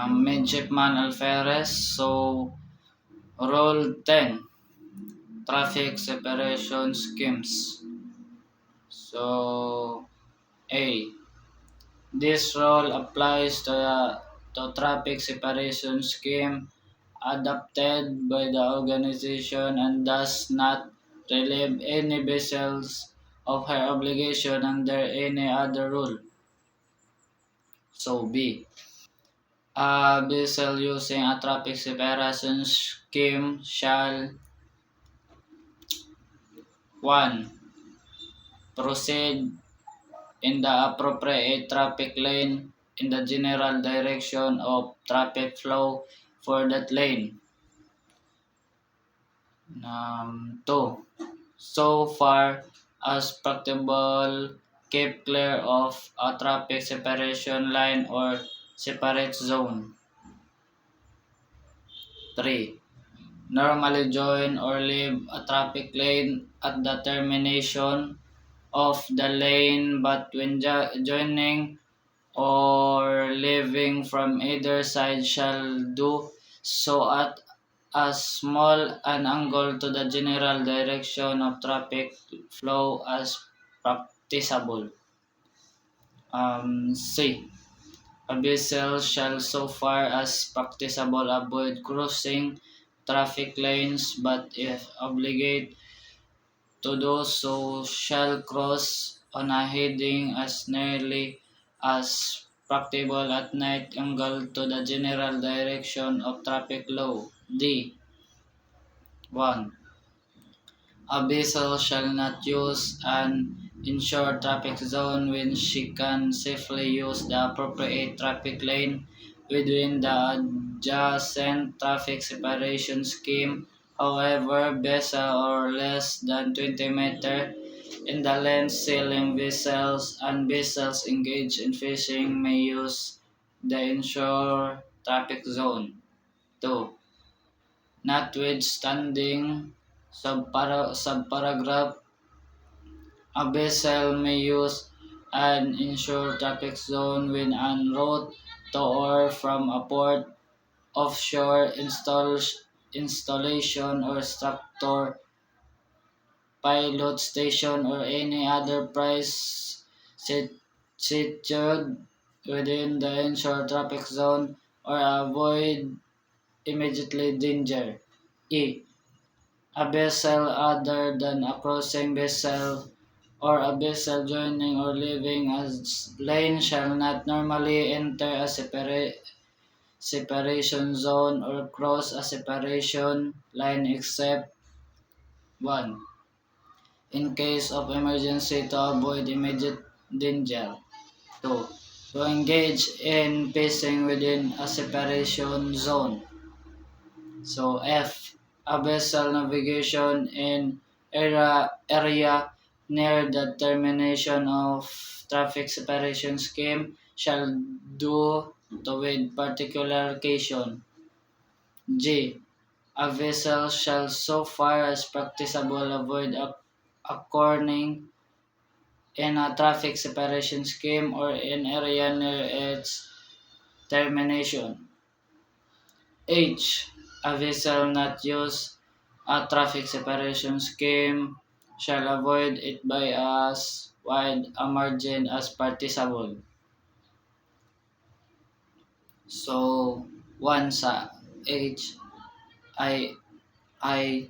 Midshipman Alferez. So, Rule 10, Traffic Separation Schemes. So, A. This rule applies to traffic separation scheme adopted by the organization and does not relieve any vessels of her obligation under any other rule. So B. A vessel using a traffic separation scheme shall 1. Proceed in the appropriate traffic lane in the general direction of traffic flow for that lane. 2. So far as practicable, keep clear of a traffic separation line or separate zone. 3. Normally join or leave a traffic lane at the termination of the lane, but when joining or leaving from either side shall do so at as small an angle to the general direction of traffic flow as practicable. C. A vessel shall so far as practicable avoid crossing traffic lanes, but if obligate to do so shall cross on a heading as nearly as practicable at night angle to the general direction of traffic flow. D. 1. A vessel shall not use an inshore traffic zone when she can safely use the appropriate traffic lane within the adjacent traffic separation scheme. However, vessel or less than 20 meters in the length sailing vessels and vessels engaged in fishing may use the inshore traffic zone. 2. Notwithstanding subparagraph, a vessel may use an inshore traffic zone when en route to or from a port, offshore installation or structure, pilot station, or any other place situated within the inshore traffic zone or avoid immediately danger. E. A vessel other than a crossing vessel or a vessel joining or leaving a lane shall not normally enter a separation zone or cross a separation line except 1. In case of emergency to avoid immediate danger. 2. To engage in fishing within a separation zone. So F. A vessel navigation in area near the termination of traffic separation scheme shall do to with particular occasion. G. A vessel shall so far as practicable avoid a corning in a traffic separation scheme or in area near its termination. H. A vessel not use a traffic separation scheme shall avoid it by as wide a margin as practicable. So, 1 sa H, I, I,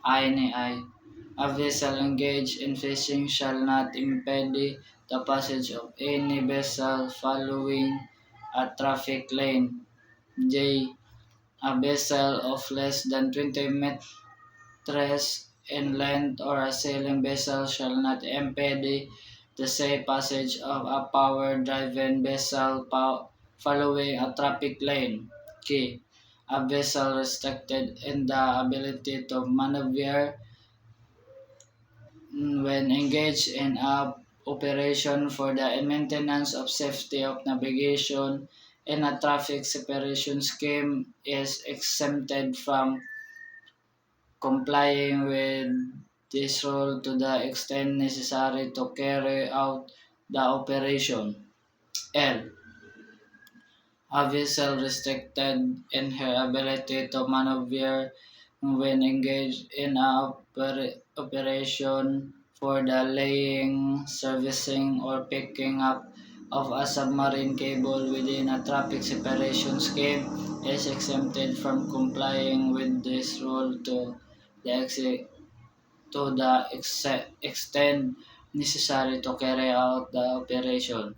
I. A vessel engaged in fishing shall not impede the passage of any vessel following a traffic lane. J. A vessel of less than 20 meters in length or a sailing vessel shall not impede the safe passage of a power-driven vessel following a traffic lane. K. A vessel restricted in the ability to maneuver when engaged in a operation for the maintenance of safety of navigation in a traffic separation scheme is exempted from complying with this rule to the extent necessary to carry out the operation. L. A vessel restricted in her ability to maneuver when engaged in a operation for the laying, servicing, or picking up of a submarine cable within a traffic separation scheme is exempted from complying with this rule the ex- to the extent necessary to carry out the operation.